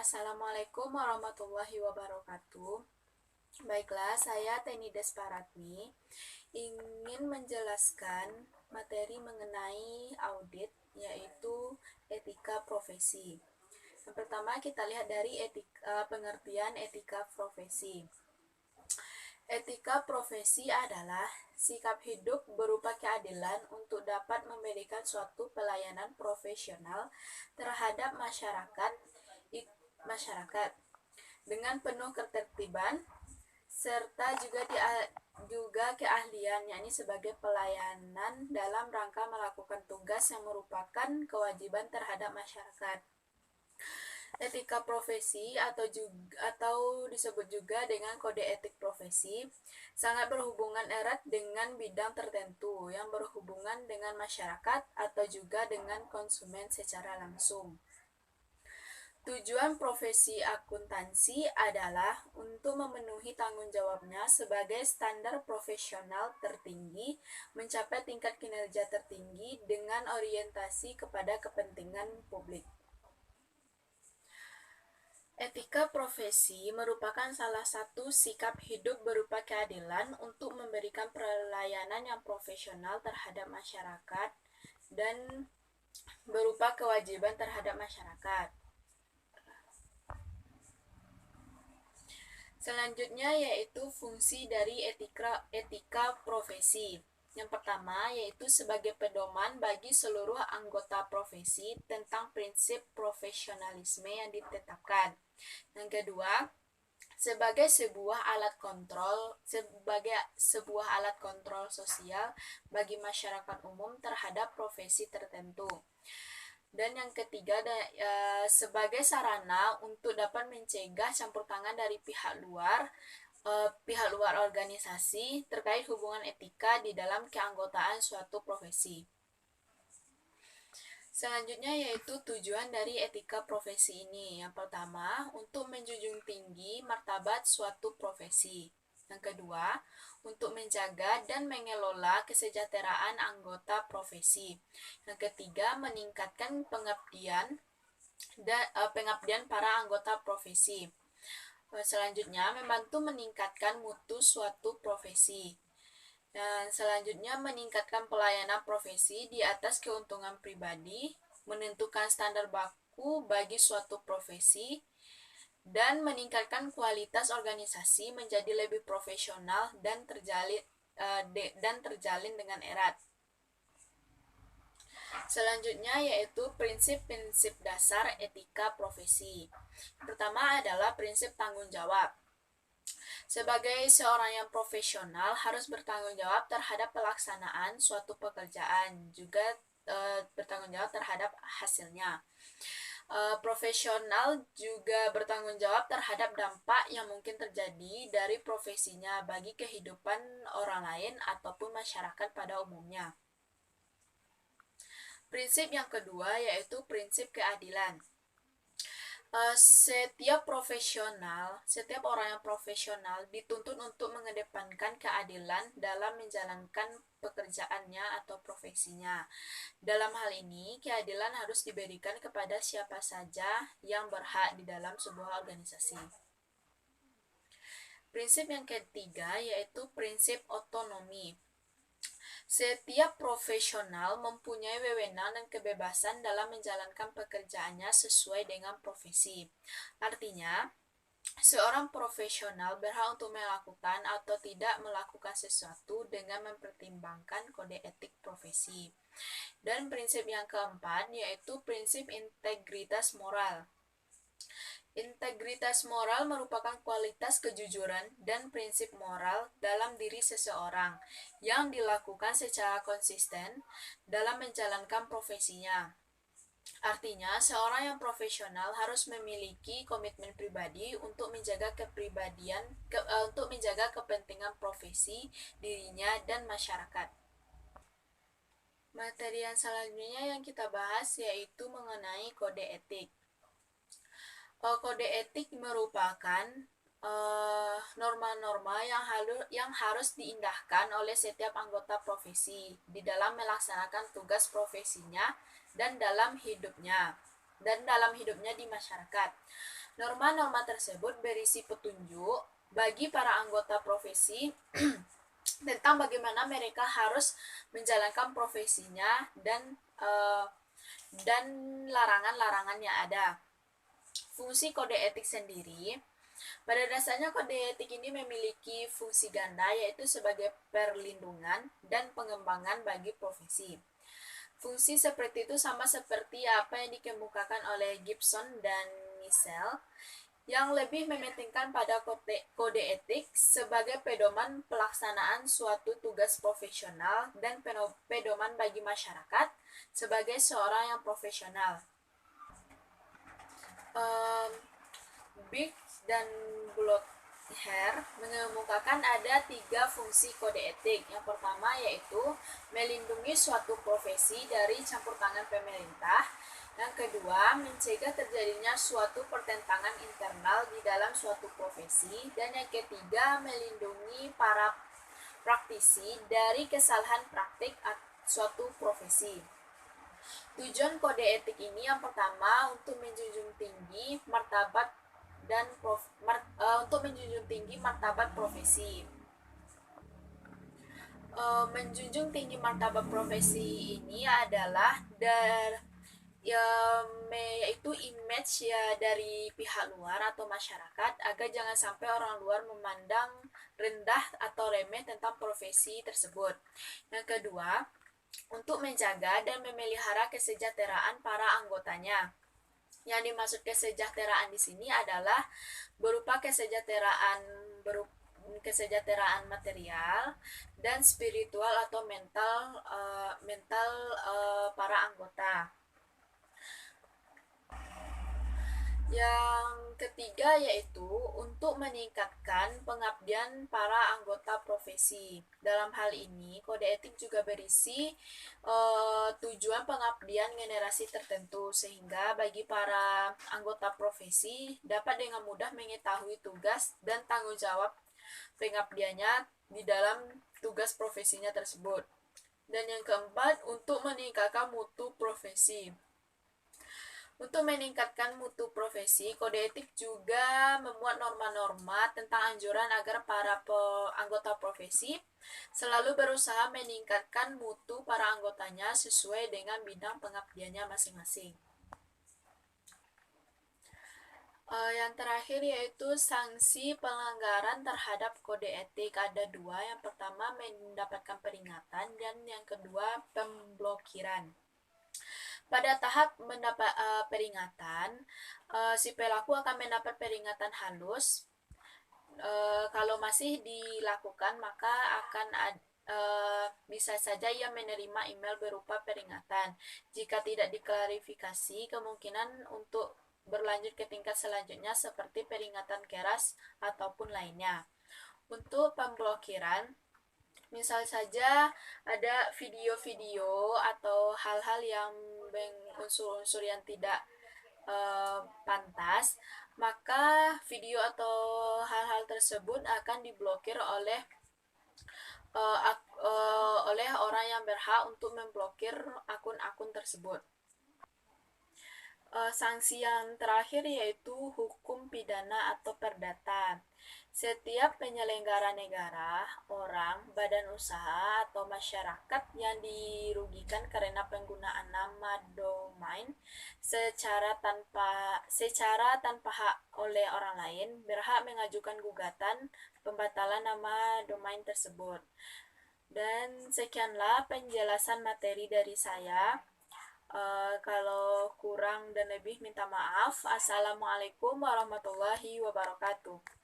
Assalamualaikum warahmatullahi wabarakatuh. Baiklah, saya Teni Desparatni ingin menjelaskan materi mengenai audit, yaitu etika profesi. Yang pertama, kita lihat dari pengertian etika profesi. Etika profesi adalah sikap hidup berupa keadilan untuk dapat memberikan suatu pelayanan profesional terhadap masyarakat dengan penuh ketertiban serta juga keahlian, yakni sebagai pelayanan dalam rangka melakukan tugas yang merupakan kewajiban terhadap masyarakat. Etika profesi atau disebut juga dengan kode etik profesi sangat berhubungan erat dengan bidang tertentu yang berhubungan dengan masyarakat atau juga dengan konsumen secara langsung. Tujuan profesi akuntansi adalah untuk memenuhi tanggung jawabnya sebagai standar profesional tertinggi, mencapai tingkat kinerja tertinggi dengan orientasi kepada kepentingan publik. Etika profesi merupakan salah satu sikap hidup berupa keadilan untuk memberikan pelayanan yang profesional terhadap masyarakat dan berupa kewajiban terhadap masyarakat. Selanjutnya yaitu fungsi dari etika profesi. Yang pertama yaitu sebagai pedoman bagi seluruh anggota profesi tentang prinsip profesionalisme yang ditetapkan. Yang kedua, sebagai sebuah alat kontrol sosial bagi masyarakat umum terhadap profesi tertentu. Dan yang ketiga, sebagai sarana untuk dapat mencegah campur tangan dari pihak luar organisasi terkait hubungan etika di dalam keanggotaan suatu profesi. Selanjutnya yaitu tujuan dari etika profesi ini. Yang pertama, untuk menjunjung tinggi martabat suatu profesi. Yang kedua, untuk menjaga dan mengelola kesejahteraan anggota profesi. Yang ketiga, meningkatkan pengabdian para anggota profesi. Selanjutnya, membantu meningkatkan mutu suatu profesi. Dan selanjutnya, meningkatkan pelayanan profesi di atas keuntungan pribadi, menentukan standar baku bagi suatu profesi, dan meningkatkan kualitas organisasi menjadi lebih profesional dan terjalin dengan erat. Selanjutnya yaitu prinsip-prinsip dasar etika profesi. Pertama adalah prinsip tanggung jawab. Sebagai seorang yang profesional harus bertanggung jawab terhadap pelaksanaan suatu pekerjaan, juga bertanggung jawab terhadap hasilnya. Profesional juga bertanggung jawab terhadap dampak yang mungkin terjadi dari profesinya bagi kehidupan orang lain ataupun masyarakat pada umumnya. Prinsip yang kedua yaitu prinsip keadilan. Setiap orang yang profesional dituntut untuk mengedepankan keadilan dalam menjalankan pekerjaannya atau profesinya. Dalam hal ini, keadilan harus diberikan kepada siapa saja yang berhak di dalam sebuah organisasi. Prinsip yang ketiga yaitu prinsip otonomi. Setiap profesional mempunyai wewenang dan kebebasan dalam menjalankan pekerjaannya sesuai dengan profesi. Artinya, seorang profesional berhak untuk melakukan atau tidak melakukan sesuatu dengan mempertimbangkan kode etik profesi. Dan prinsip yang keempat yaitu prinsip integritas moral. Integritas moral merupakan kualitas kejujuran dan prinsip moral dalam diri seseorang yang dilakukan secara konsisten dalam menjalankan profesinya. Artinya, seorang yang profesional harus memiliki komitmen pribadi untuk menjaga kepentingan profesi, dirinya, dan masyarakat. Materi yang selanjutnya yang kita bahas yaitu mengenai kode etik. Kode etik merupakan norma-norma yang harus diindahkan oleh setiap anggota profesi di dalam melaksanakan tugas profesinya dan dalam hidupnya di masyarakat. Norma-norma tersebut berisi petunjuk bagi para anggota profesi tentang bagaimana mereka harus menjalankan profesinya dan larangan-larangan yang ada. Fungsi kode etik sendiri, pada dasarnya kode etik ini memiliki fungsi ganda, yaitu sebagai perlindungan dan pengembangan bagi profesi. Fungsi seperti itu sama seperti apa yang dikemukakan oleh Gibson dan Michel, yang lebih mementingkan pada kode etik sebagai pedoman pelaksanaan suatu tugas profesional dan pedoman bagi masyarakat sebagai seorang yang profesional. Big dan Blockhair mengemukakan ada 3 fungsi kode etik. Yang pertama yaitu melindungi suatu profesi dari campur tangan pemerintah. Yang kedua, mencegah terjadinya suatu pertentangan internal di dalam suatu profesi. Dan yang ketiga, melindungi para praktisi dari kesalahan praktik suatu profesi. Tujuan kode etik ini yang pertama untuk menjunjung tinggi martabat profesi. Menjunjung tinggi martabat profesi ini adalah yaitu image ya dari pihak luar atau masyarakat, agar jangan sampai orang luar memandang rendah atau remeh tentang profesi tersebut. Yang kedua, untuk menjaga dan memelihara kesejahteraan para anggotanya. Yang dimaksud kesejahteraan di sini adalah berupa kesejahteraan material dan spiritual atau mental para anggota. Yang ketiga yaitu untuk meningkatkan pengabdian para anggota profesi. Dalam hal ini, kode etik juga berisi tujuan pengabdian generasi tertentu, sehingga bagi para anggota profesi dapat dengan mudah mengetahui tugas dan tanggung jawab pengabdiannya di dalam tugas profesinya tersebut. Dan yang keempat, untuk meningkatkan mutu profesi. Untuk meningkatkan mutu profesi, kode etik juga memuat norma-norma tentang anjuran agar para anggota profesi selalu berusaha meningkatkan mutu para anggotanya sesuai dengan bidang pengabdiannya masing-masing. Yang terakhir yaitu sanksi pelanggaran terhadap kode etik. Ada 2, yang pertama mendapatkan peringatan dan yang kedua pemblokiran. Pada tahap mendapat peringatan, si pelaku akan mendapat peringatan halus. Kalau masih dilakukan, maka akan bisa saja ia menerima email berupa peringatan. Jika tidak diklarifikasi, kemungkinan untuk berlanjut ke tingkat selanjutnya seperti peringatan keras ataupun lainnya. Untuk pemblokiran, misal saja ada video-video atau hal-hal yang unsur-unsur yang tidak pantas, maka video atau hal-hal tersebut akan diblokir oleh orang yang berhak untuk memblokir akun-akun tersebut. Sanksi yang terakhir yaitu hukum pidana atau perdata. Setiap penyelenggara negara, orang, badan usaha, atau masyarakat yang dirugikan karena penggunaan nama domain secara tanpa hak oleh orang lain berhak mengajukan gugatan pembatalan nama domain tersebut. Dan sekianlah penjelasan materi dari saya. Kalau kurang dan lebih minta maaf. Assalamualaikum warahmatullahi wabarakatuh.